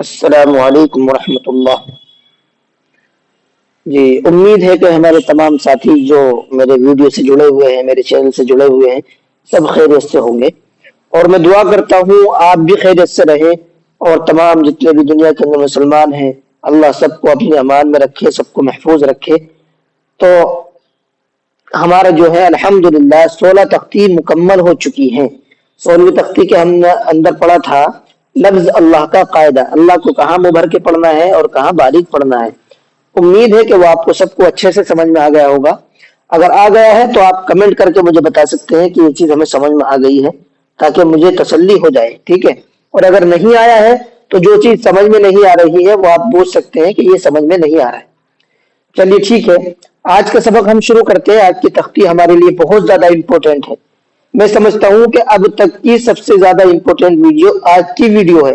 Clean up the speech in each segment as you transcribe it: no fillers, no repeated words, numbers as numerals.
السلام علیکم ورحمۃ اللہ۔ جی امید ہے کہ ہمارے تمام ساتھی جو میرے ویڈیو سے جڑے ہوئے ہیں، میرے چینل سے جڑے ہوئے ہیں، سب خیریت سے ہوں گے، اور میں دعا کرتا ہوں آپ بھی خیریت سے رہیں، اور تمام جتنے بھی دنیا کے اندر مسلمان ہیں اللہ سب کو اپنے امان میں رکھے، سب کو محفوظ رکھے۔ تو ہمارا جو ہے الحمدللہ 16 تختی مکمل ہو چکی ہیں۔ 16ویں تختی کے ہم نے اندر پڑھا تھا لفظ اللہ کا قاعدہ، اللہ کو کہاں منہ بھر کے پڑھنا ہے اور کہاں باریک پڑھنا ہے۔ امید ہے کہ وہ آپ کو سب کو اچھے سے سمجھ میں آ گیا ہوگا۔ اگر آ گیا ہے تو آپ کمنٹ کر کے مجھے بتا سکتے ہیں کہ یہ چیز ہمیں سمجھ میں آ گئی ہے، تاکہ مجھے تسلی ہو جائے، ٹھیک ہے۔ اور اگر نہیں آیا ہے تو جو چیز سمجھ میں نہیں آ رہی ہے وہ آپ پوچھ سکتے ہیں کہ یہ سمجھ میں نہیں آ رہا ہے۔ چلیے ٹھیک ہے، آج کا سبق ہم شروع کرتے ہیں۔ آج کی تختی ہمارے لیے بہت زیادہ امپورٹنٹ ہے۔ میں سمجھتا ہوں کہ اب تک کی سب سے زیادہ امپورٹنٹ ویڈیو آج کی ویڈیو ہے۔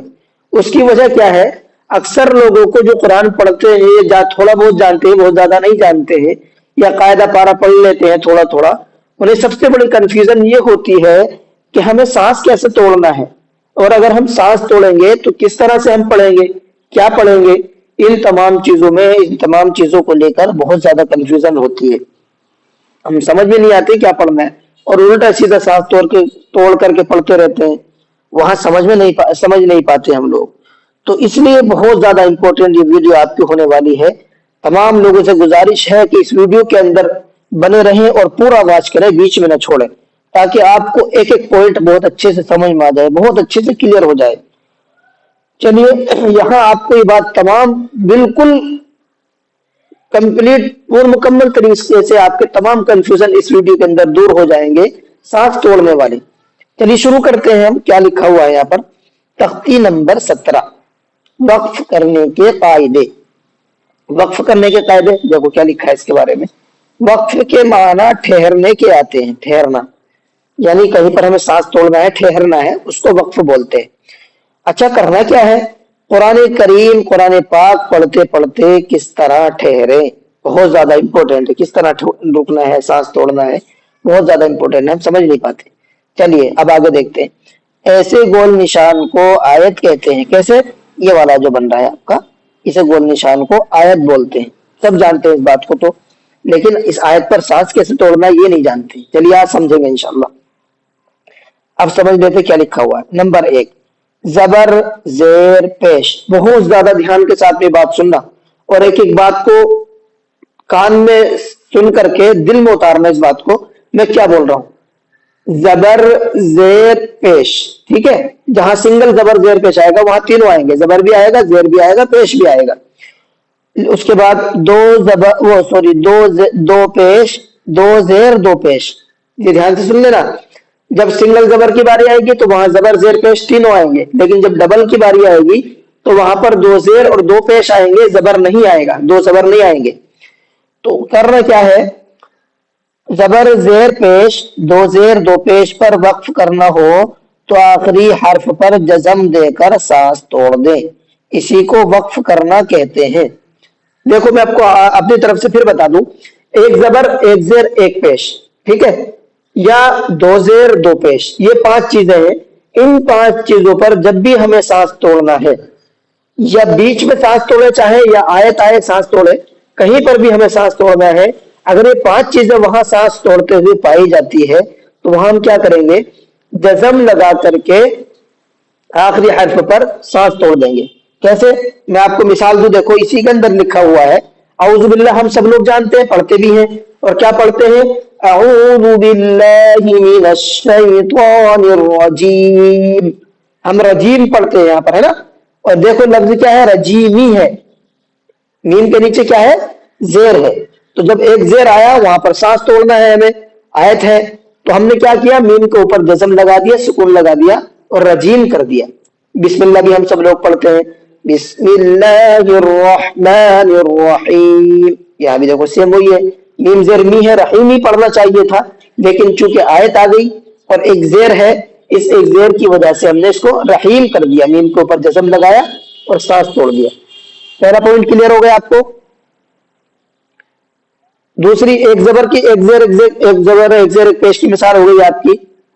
اس کی وجہ کیا ہے؟ اکثر لوگوں کو جو قرآن پڑھتے ہیں یا تھوڑا بہت جانتے ہیں، بہت زیادہ نہیں جانتے ہیں، یا قاعدہ پارا پڑھ لیتے ہیں تھوڑا تھوڑا، انہیں سب سے بڑی کنفیوژن یہ ہوتی ہے کہ ہمیں سانس کیسے توڑنا ہے، اور اگر ہم سانس توڑیں گے تو کس طرح سے ہم پڑھیں گے، کیا پڑھیں گے۔ ان تمام چیزوں کو لے کر بہت زیادہ کنفیوژن ہوتی ہے، ہم سمجھ میں نہیں آتے کیا پڑھنا ہے، اور الٹا سیدھا سانس توڑ کر کے پڑھتے رہتے ہیں، وہاں سمجھ نہیں پاتے ہم لوگ۔ تو اس لیے بہت زیادہ امپورٹنٹ یہ ویڈیو آپ کی ہونے والی ہے۔ تمام لوگوں سے گزارش ہے کہ اس ویڈیو کے اندر بنے رہیں اور پورا واچ کریں، بیچ میں نہ چھوڑیں، تاکہ آپ کو ایک ایک پوائنٹ بہت اچھے سے سمجھ میں آ جائے، بہت اچھے سے کلیئر ہو جائے۔ چلیے یہاں آپ کو یہ بات تمام بالکل کمپلیٹ اور مکمل طریقے سے آپ کے تمام کنفیوژن اس ویڈیو کے اندر دور ہو جائیں گے، سانس توڑنے والے۔ چلیے شروع کرتے ہیں ہم۔ کیا لکھا ہوا ہے یہاں پر؟ تختی نمبر 17، وقف کرنے کے قاعدے۔ وقف کرنے کے قاعدے دیکھو کیا لکھا ہے اس کے بارے میں۔ وقف کے معنی ٹھہرنے کے آتے ہیں، ٹھہرنا، یعنی کہیں پر ہمیں سانس توڑنا ہے، ٹھہرنا ہے، اس کو وقف بولتے ہیں۔ اچھا کرنا کیا ہے؟ قرآن کریم، قرآن پاک پڑھتے پڑھتے کس طرح ٹھہرے، بہت زیادہ امپورٹنٹ ہے۔ کس طرح رکنا ہے، سانس توڑنا ہے، بہت زیادہ امپورٹنٹ ہے، ہم سمجھ نہیں پاتے۔ چلیے اب آگے دیکھتے ہیں۔ ایسے گول نشان کو آیت کہتے ہیں۔ کیسے؟ یہ والا جو بن رہا ہے آپ کا، اسے گول نشان کو آیت بولتے ہیں۔ سب جانتے ہیں اس بات کو تو، لیکن اس آیت پر سانس کیسے توڑنا ہے یہ نہیں جانتے۔ چلیے آج سمجھیں گے انشاءاللہ۔ اب سمجھ لیتے کیا لکھا ہوا ہے۔ نمبر 1، زبر زیر پیش۔ بہت زیادہ دھیان کے ساتھ میں بات سننا، اور ایک ایک بات کو کان میں سن کر کے دل میں اتارنا اس بات کو میں کیا بول رہا ہوں۔ زبر زیر پیش، ٹھیک ہے، جہاں سنگل زبر زیر پیش آئے گا وہاں تینوں آئیں گے، زبر بھی آئے گا، زیر بھی آئے گا، پیش بھی آئے گا۔ اس کے بعد دو پیش، دو زیر، دو پیش۔ یہ دھیان سے سن لینا۔ جب سنگل زبر کی باری آئے گی تو وہاں زبر زیر پیش تینوں آئیں گے، لیکن جب ڈبل کی باری آئے گی تو وہاں پر دو زیر اور دو پیش آئیں گے، زبر نہیں آئے گا، دو زبر نہیں آئیں گے۔ تو کرنا کیا ہے؟ زبر زیر پیش، دو زیر دو پیش پر وقف کرنا ہو تو آخری حرف پر جزم دے کر سانس توڑ دیں، اسی کو وقف کرنا کہتے ہیں۔ دیکھو میں آپ کو اپنی طرف سے پھر بتا دوں، ایک زبر، ایک زیر، ایک پیش، ٹھیک ہے، یا دو زیر دو پیش، یہ 5 چیزیں ہیں۔ ان 5 چیزوں پر جب بھی ہمیں سانس توڑنا ہے، یا بیچ میں سانس توڑے چاہے یا آیت آئے سانس توڑے، کہیں پر بھی ہمیں سانس توڑنا ہے، اگر یہ 5 چیزیں وہاں سانس توڑتے ہوئے پائی جاتی ہے تو وہاں ہم کیا کریں گے؟ جزم لگا کر کے آخری حرف پر سانس توڑ دیں گے۔ کیسے؟ میں آپ کو مثال دوں، دیکھو اسی کے اندر لکھا ہوا ہے اعوذ باللہ، ہم سب لوگ جانتے ہیں، پڑھتے بھی ہیں، اور کیا پڑھتے ہیں؟ اعوذ باللہ من الشیطان الرجیم، ہم رجیم پڑھتے ہیں یہاں پر، ہے نا؟ اور دیکھو لفظ کیا ہے؟ رجیمی ہے، میم کے نیچے کیا ہے؟ زیر ہے۔ تو جب ایک زیر آیا وہاں پر سانس توڑنا ہے ہمیں، آیت ہے، تو ہم نے کیا کیا؟ میم کے اوپر جزم لگا دیا، سکون لگا دیا اور رجیم کر دیا۔ بسم اللہ بھی ہم سب لوگ پڑھتے ہیں، بسم اللہ الرحمن الرحیم، یہاں بھی دیکھو سیم وہی ہے، میم زیر می ہے، رحیم ہی پڑھنا چاہیے تھا، لیکن چونکہ آیت آ گئی اور ایک زیر ہے، اس ایک زیر کی وجہ سے ہم نے اس کو رحیم کر دیا، میم کے اوپر جزم لگایا اور سانس توڑ دیا۔ پہلا پوائنٹ کلیئر ہو گیا آپ کو۔ دوسری، ایک زبر کی ایک زیر ایک پیش کی مثال ہو گئی آپ کی۔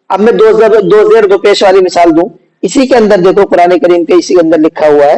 اب میں دو زیر دو پیش والی مثال دوں، اسی کے اندر دیکھو قرآن کریم کے اسی کے اندر لکھا ہوا ہے